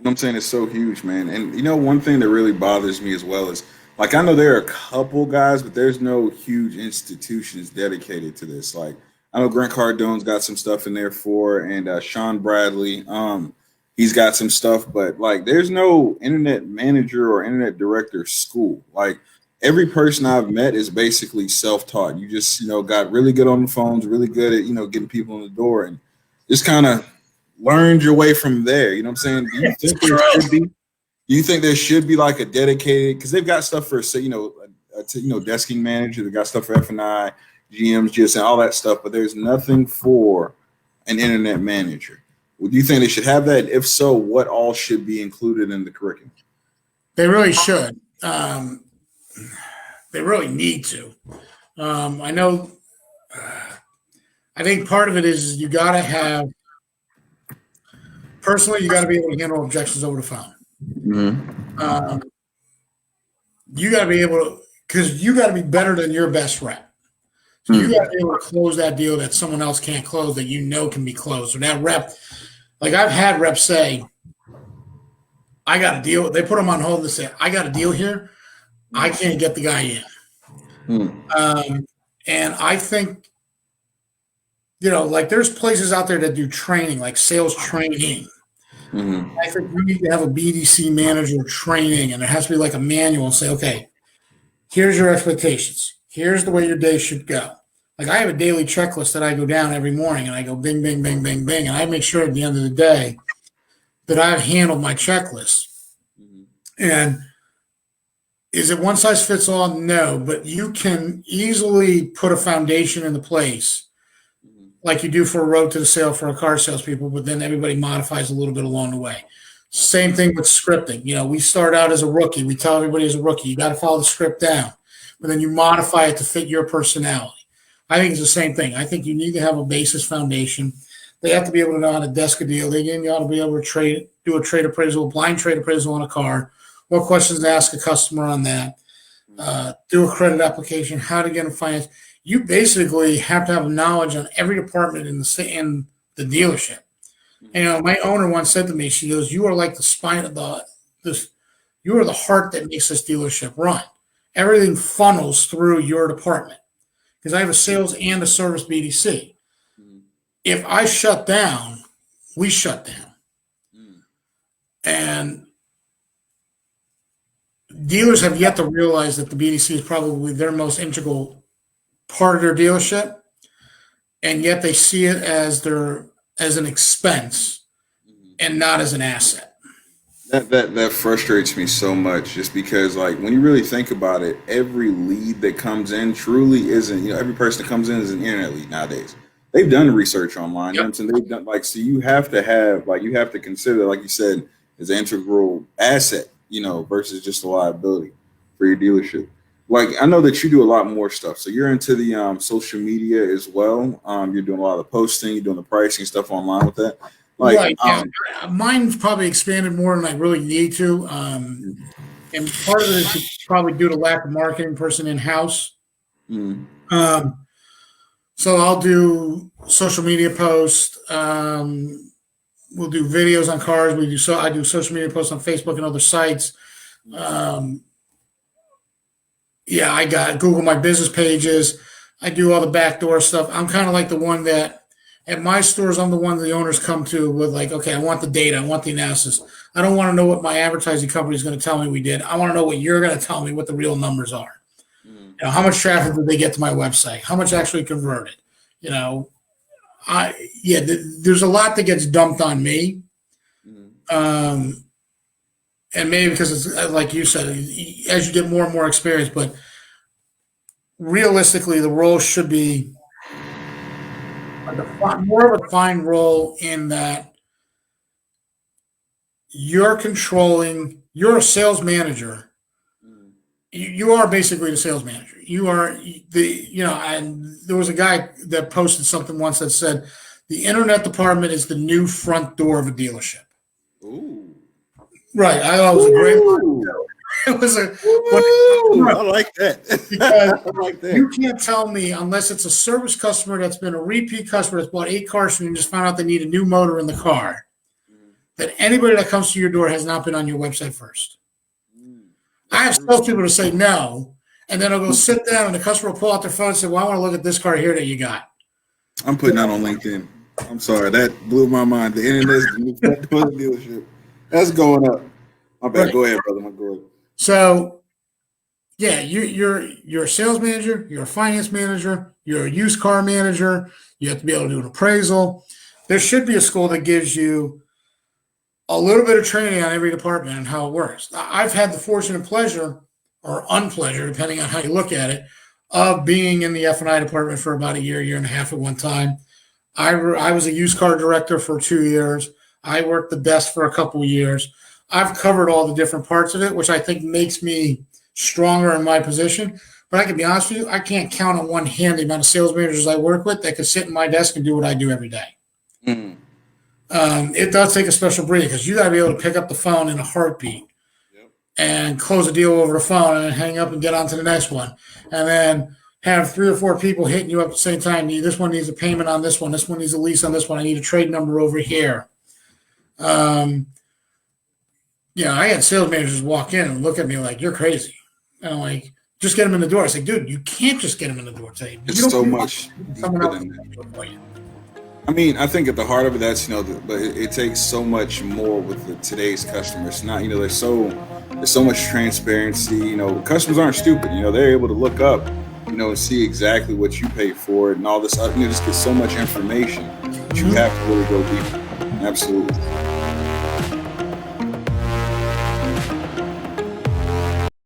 I'm saying? It's so huge, man. And one thing that really bothers me as well is like I know there are a couple guys, but there's no huge institutions dedicated to this. Like I know Grant Cardone's got some stuff in there for, and Sean Bradley, he's got some stuff, but like there's no internet manager or internet director school. Like every person I've met is basically self-taught. You just got really good on the phones, really good at getting people in the door, and just kind of learned your way from there. You know what I'm saying? Do you think there should be like a dedicated, because they've got stuff for say desking manager, they got stuff for F&I, GMs, GSM, all that stuff, but there's nothing for an internet manager. Do you think they should have that? If so, what all should be included in the curriculum? They really should. They really need to. I know. I think part of it is you got to have. Personally, you got to be able to handle objections over the phone. Mm-hmm. You got to be able to, because you got to be better than your best rep. So you got to be able to close that deal that someone else can't close that can be closed. Or that rep, like I've had reps say, I got a deal. They put them on hold and say, I got a deal here. I can't get the guy in. And I think, like there's places out there that do training, like sales training. Mm-hmm. I think we need to have a BDC manager training, and there has to be like a manual and say, okay, here's your expectations. Here's the way your day should go. Like I have a daily checklist that I go down every morning, and I go bing, bing, bing, bing, bing, and I make sure at the end of the day that I've handled my checklist. Mm-hmm. And is it one size fits all? No, but you can easily put a foundation into place like you do for a road to the sale for a car salespeople, but then everybody modifies a little bit along the way. Same thing with scripting. We start out as a rookie. We tell everybody as a rookie, you got to follow the script down, but then you modify it to fit your personality. I think it's the same thing. I think you need to have a basis foundation. They have to be able to know how to desk a deal. They ought to be able to do a trade appraisal, blind trade appraisal on a car. What questions to ask a customer on that? Do a credit application, how to get them financed. You basically have to have knowledge on every department in the dealership. And my owner once said to me, she goes, "You are like the spine of you are the heart that makes this dealership run. Everything funnels through your department." Because I have a sales and a service BDC. If I shut down, we shut down. And dealers have yet to realize that the BDC is probably their most integral part of their dealership, and yet they see it as an expense and not as an asset. That frustrates me so much, just because like when you really think about it, every lead that comes in truly isn't, every person that comes in is an internet lead nowadays. They've done research online. Yep. And they've done so you have to consider, like you said, as an integral asset, versus just a liability for your dealership. Like I know that you do a lot more stuff. So you're into the social media as well. You're doing a lot of posting, you're doing the pricing stuff online with that. Like, right. Mine's probably expanded more than I really need to. And part of it is probably due to lack of marketing person in-house. So I'll do social media posts. We'll do videos on cars. I do social media posts on Facebook and other sites. I got Google My Business pages. I do all the backdoor stuff. I'm kind of like the one that at my stores, I'm the one the owners come to with like, okay, I want the data. I want the analysis. I don't want to know what my advertising company is going to tell me we did. I want to know what you're going to tell me what the real numbers are. How much traffic did they get to my website? How much actually converted? There's a lot that gets dumped on me. And maybe because it's like you said, as you get more and more experience, but realistically, the role should be more of a defined role in that you're a sales manager. You are basically the sales manager. You are and there was a guy that posted something once that said, the internet department is the new front door of a dealership. Ooh. Right. I thought it was a great one. It was I like that. Because I like that. you can't tell me, unless it's a service customer that's been a repeat customer that's bought 8 cars from you and just found out they need a new motor in the car, that anybody that comes to your door has not been on your website first. I have salespeople to say no, and then I'll go sit down, and the customer will pull out their phone and say, well, I want to look at this car here that you got. I'm putting that on LinkedIn. I'm sorry, that blew my mind. The internet's the dealership. That's going up. My bad. Right. Go ahead, brother. Go ahead. So, yeah, you're a sales manager, you're a finance manager, you're a used car manager. You have to be able to do an appraisal. There should be a school that gives you a little bit of training on every department and how it works. I've had the fortune and pleasure, or unpleasure, depending on how you look at it, of being in the F&I department for about a year and a half at one time. I was a used car director for 2 years. I worked the desk for a couple of years. I've covered all the different parts of it, which I think makes me stronger in my position. But I can be honest with you, I can't count on one hand the amount of sales managers I work with that could sit in my desk and do what I do every day. Mm-hmm. It does take a special breed because you got to be able to pick up the phone in a heartbeat and close a deal over the phone and then hang up and get on to the next one. And then have 3 or 4 people hitting you up at the same time. This one needs a payment on this one. This one needs a lease on this one. I need a trade number over here. I had sales managers walk in and look at me like, you're crazy. And I'm like, just get them in the door. I say, dude, you can't just get them in the door. It's so much. Someone else can do it for you. I mean, I think at the heart of it, that's, but it takes so much more with today's customers. Not, there's so much transparency. Customers aren't stupid. They're able to look up, and see exactly what you pay for it and all this. Just get so much information that you have to really go deep. Absolutely.